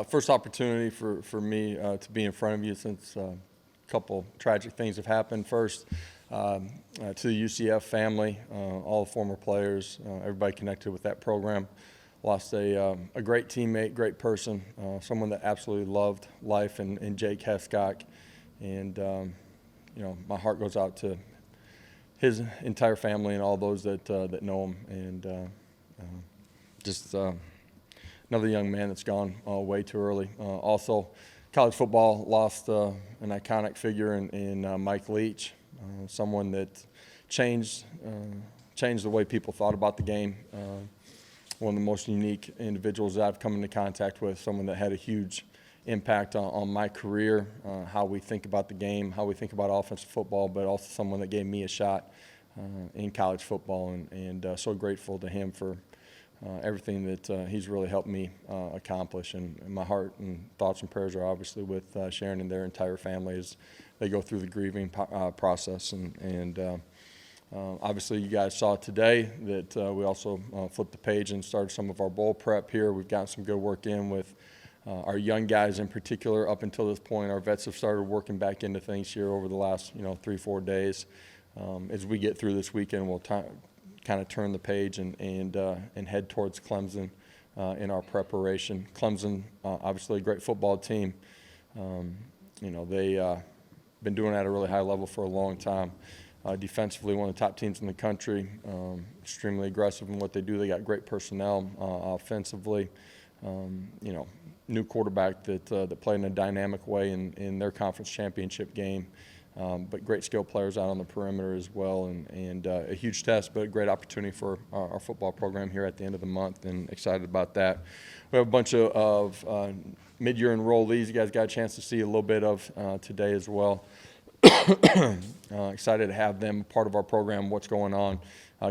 First opportunity for me to be in front of you since a couple tragic things have happened. First, to the UCF family, all the former players, everybody connected with that program. Lost a great teammate, great person, someone that absolutely loved life, and Jake Hescock. And, my heart goes out to his entire family and all those that know him. And just another young man that's gone way too early. Also, college football lost an iconic figure in Mike Leach, someone that changed the way people thought about the game. One of the most unique individuals that I've come into contact with, someone that had a huge impact on my career, how we think about the game, how we think about offensive football, but also someone that gave me a shot in college football, and so grateful to him for everything that he's really helped me accomplish. And my heart and thoughts and prayers are obviously with Sharon and their entire family as they go through the grieving process. And obviously you guys saw today that we also flipped the page and started some of our bowl prep here. We've gotten some good work in with our young guys in particular. Up until this point, our vets have started working back into things here over the last 3-4 days. As we get through this weekend, we'll kind of turn the page and head towards Clemson in our preparation. Clemson, obviously a great football team. They been doing it at a really high level for a long time. Defensively, one of the top teams in the country. Extremely aggressive in what they do. They got great personnel offensively. New quarterback that played in a dynamic way in their conference championship game. But great skill players out on the perimeter as well, and a huge test, but a great opportunity for our football program here at the end of the month, and excited about that. We have a bunch of mid-year enrollees you guys got a chance to see a little bit of today as well. Excited to have them part of our program, what's going on,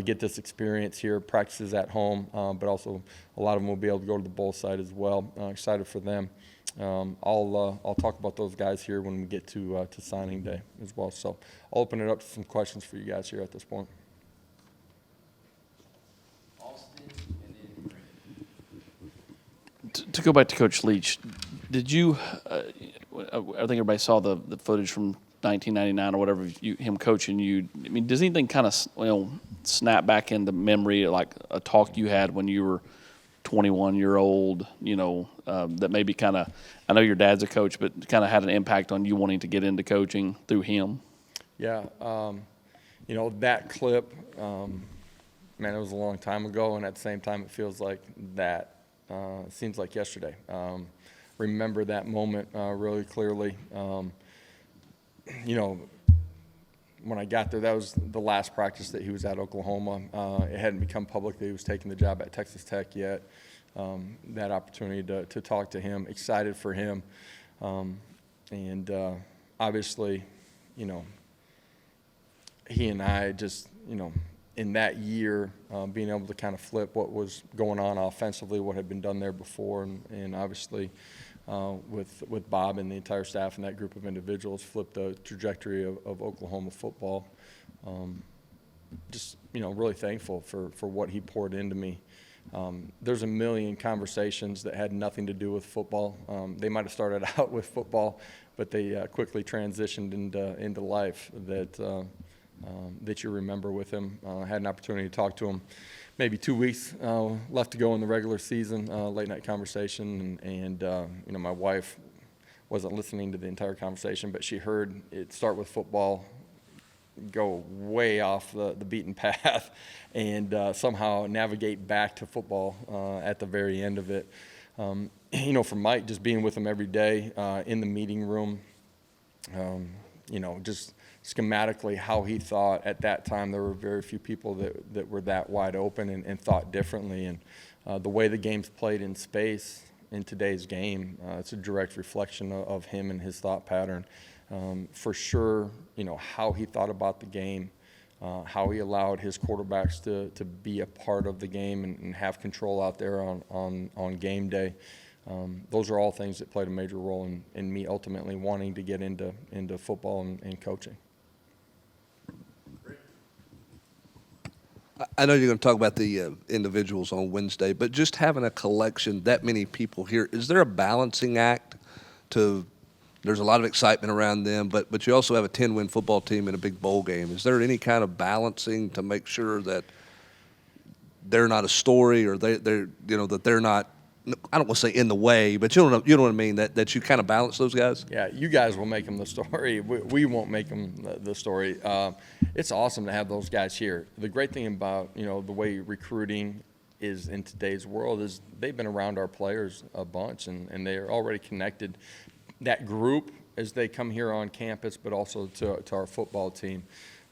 get this experience here, practices at home, but also a lot of them will be able to go to the bowl site as well. Excited for them. I'll talk about those guys here when we get to signing day as well. So I'll open it up to some questions for you guys here at this point. To go back to Coach Leach, did you? I think everybody saw the footage from 1999 or whatever, him coaching you. I mean, does anything kind of snap back into memory, like a talk you had when you were 21-year-old, that maybe kind of, I know your dad's a coach, but kind of had an impact on you wanting to get into coaching through him? Yeah, that clip, man, it was a long time ago, and at the same time, it feels like that. It seems like yesterday. Remember that moment really clearly. When I got there, that was the last practice that he was at Oklahoma. It hadn't become public that he was taking the job at Texas Tech yet. That opportunity to talk to him, excited for him. And obviously, he and I just, in that year, being able to kind of flip what was going on offensively, what had been done there before, and obviously with Bob and the entire staff and that group of individuals, flip the trajectory of Oklahoma football. Just, really thankful for what he poured into me. There's a million conversations that had nothing to do with football. They might have started out with football, but they quickly transitioned into life that you remember with him. I had an opportunity to talk to him maybe 2 weeks left to go in the regular season, late night conversation, and my wife wasn't listening to the entire conversation, but she heard it start with football, go way off the beaten path, and somehow navigate back to football at the very end of it. For Mike, just being with him every day in the meeting room, just schematically how he thought at that time. There were very few people that were that wide open and thought differently. And the way the game's played in space in today's game, it's a direct reflection of him and his thought pattern. For sure, how he thought about the game, how he allowed his quarterbacks to be a part of the game and have control out there on game day. Those are all things that played a major role in me ultimately wanting to get into football and coaching. I know you're going to talk about the individuals on Wednesday, but just having a collection, that many people here, is there a balancing act to – there's a lot of excitement around them, but you also have a 10-win football team in a big bowl game. Is there any kind of balancing to make sure that they're not a story or they're that they're not – I don't want to say in the way, but you know what I mean, that you kind of balance those guys? Yeah, you guys will make them the story. We won't make them the story. It's awesome to have those guys here. The great thing about, the way recruiting is in today's world is they've been around our players a bunch, and they're already connected. That group, as they come here on campus, but also to our football team,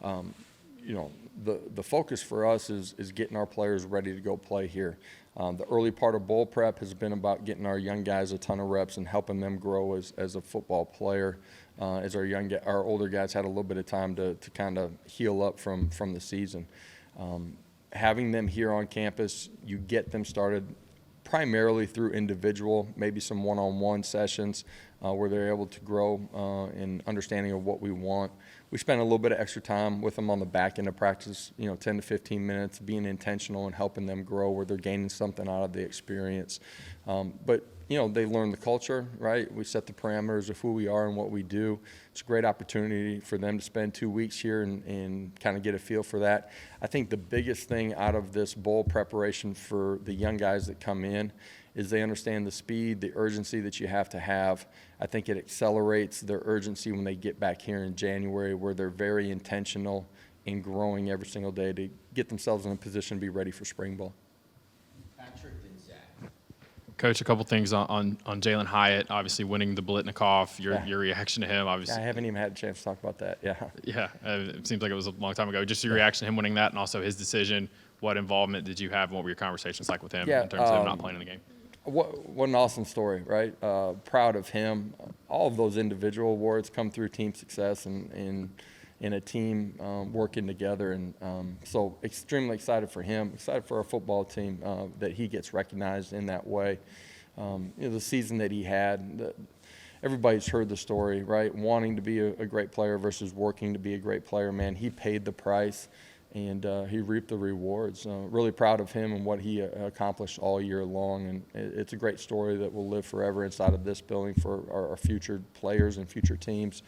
the focus for us is getting our players ready to go play here. The early part of bowl prep has been about getting our young guys a ton of reps and helping them grow as a football player. As our older guys had a little bit of time to kind of heal up from the season. Having them here on campus, you get them started primarily through individual, maybe some one-on-one sessions where they're able to grow in understanding of what we want. We spend a little bit of extra time with them on the back end of practice, 10 to 15 minutes, being intentional and helping them grow where they're gaining something out of the experience. But they learn the culture, right? We set the parameters of who we are and what we do. It's a great opportunity for them to spend 2 weeks here and kind of get a feel for that. I think the biggest thing out of this bowl preparation for the young guys that come in is they understand the speed, the urgency that you have to have. I think it accelerates their urgency when they get back here in January, where they're very intentional in growing every single day to get themselves in a position to be ready for spring ball. Patrick and Zach. Coach, a couple things on Jalen Hyatt, obviously winning the Blitnikoff, your reaction to him, obviously. I haven't even had a chance to talk about that, yeah. Yeah, it seems like it was a long time ago. Just your reaction to him winning that and also his decision. What involvement did you have and what were your conversations like with him in terms of him not playing in the game? What an awesome story, right? Proud of him. All of those individual awards come through team success and in a team working together. And so extremely excited for him, excited for our football team that he gets recognized in that way. The season that he had, everybody's heard the story, right? Wanting to be a great player versus working to be a great player, man. He paid the price. And he reaped the rewards. Really proud of him and what he accomplished all year long. And it's a great story that will live forever inside of this building for our future players and future teams.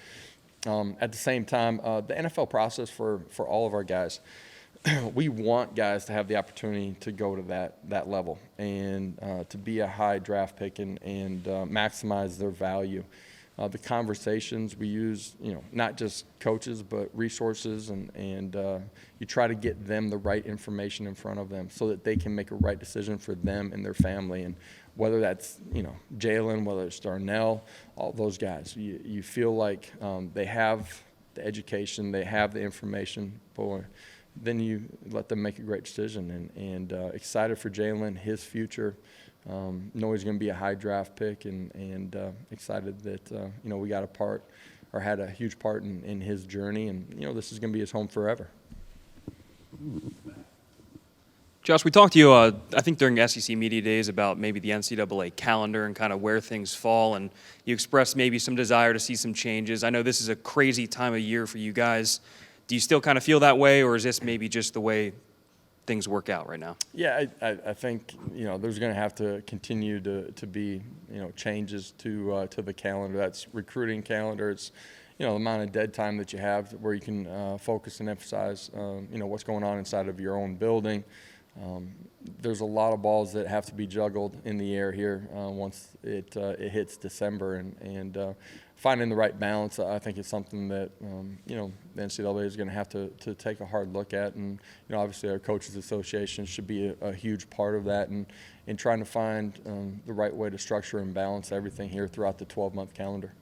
At the same time, the NFL process for all of our guys, we want guys to have the opportunity to go to that level and to be a high draft pick and maximize their value. The conversations we use, not just coaches, but resources, and you try to get them the right information in front of them so that they can make a right decision for them and their family. And whether that's, Jalen, whether it's Darnell, all those guys, you feel like they have the education, they have the information, but then you let them make a great decision. And excited for Jalen, his future. Know he's going to be a high draft pick, and excited that we got a part or had a huge part in his journey, and this is going to be his home forever. Josh, we talked to you, I think during SEC Media Days about maybe the NCAA calendar and kind of where things fall, and you expressed maybe some desire to see some changes. I know this is a crazy time of year for you guys. Do you still kind of feel that way, or is this maybe just the way things work out right now? Yeah, I think there's going to have to continue to be changes to the calendar. That's recruiting calendar. It's the amount of dead time that you have where you can focus and emphasize what's going on inside of your own building. There's a lot of balls that have to be juggled in the air here once it hits December, and finding the right balance, I think, is something that the NCAA is going to have to take a hard look at, and obviously our Coaches Association should be a huge part of that, and in trying to find the right way to structure and balance everything here throughout the 12-month calendar.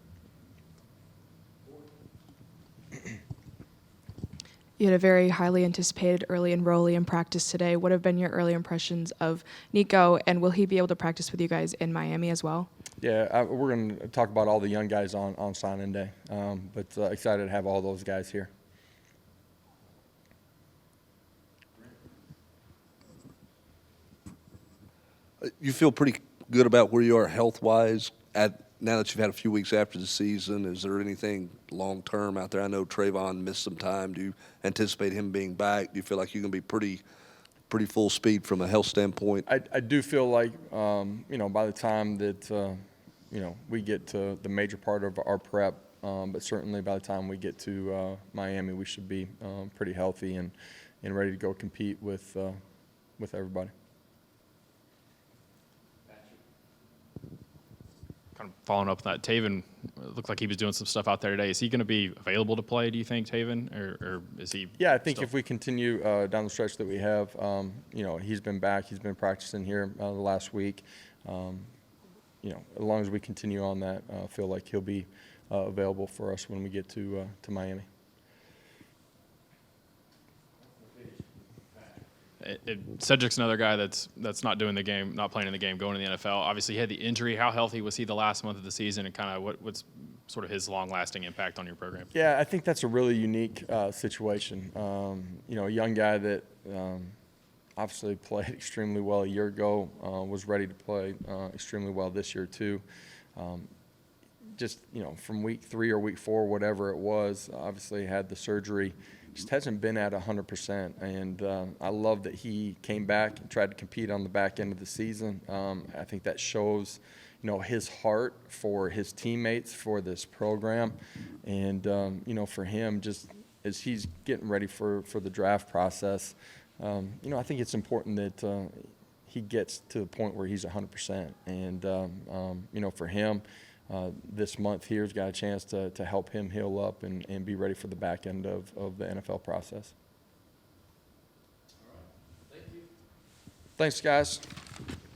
You had a very highly anticipated early enrollee in practice today. What have been your early impressions of Nico, and will he be able to practice with you guys in Miami as well? Yeah, we're going to talk about all the young guys on sign-in day, but excited to have all those guys here. You feel pretty good about where you are health-wise now that you've had a few weeks after the season. Is there anything long-term out there? I know Trayvon missed some time. Do you anticipate him being back? Do you feel like you're going to be pretty pretty full speed from a health standpoint? I do feel like, by the time that, we get to the major part of our prep, but certainly by the time we get to Miami, we should be pretty healthy and ready to go compete with everybody. Kind of following up on that, Taven looked like he was doing some stuff out there today. Is he going to be available to play, do you think, Taven, or is he? Yeah, I think still? if we continue down the stretch that we have, he's been back. He's been practicing here the last week. As long as we continue on that, I feel like he'll be available for us when we get to Miami. Cedric's another guy that's not doing the game, not playing in the game, going to the NFL. Obviously, he had the injury. How healthy was he the last month of the season, and kind of what's sort of his long-lasting impact on your program? Yeah, I think that's a really unique situation. A young guy that obviously played extremely well a year ago, was ready to play extremely well this year too. From week 3 or week 4, whatever it was, obviously had the surgery. Just hasn't been at 100%, and I love that he came back and tried to compete on the back end of the season. I think that shows, his heart for his teammates, for this program, and for him, just as he's getting ready for the draft process, I think it's important that he gets to the point where he's 100%, and for him. This month here has got a chance to help him heal up and be ready for the back end of the NFL process. All right. Thank you. Thanks, guys.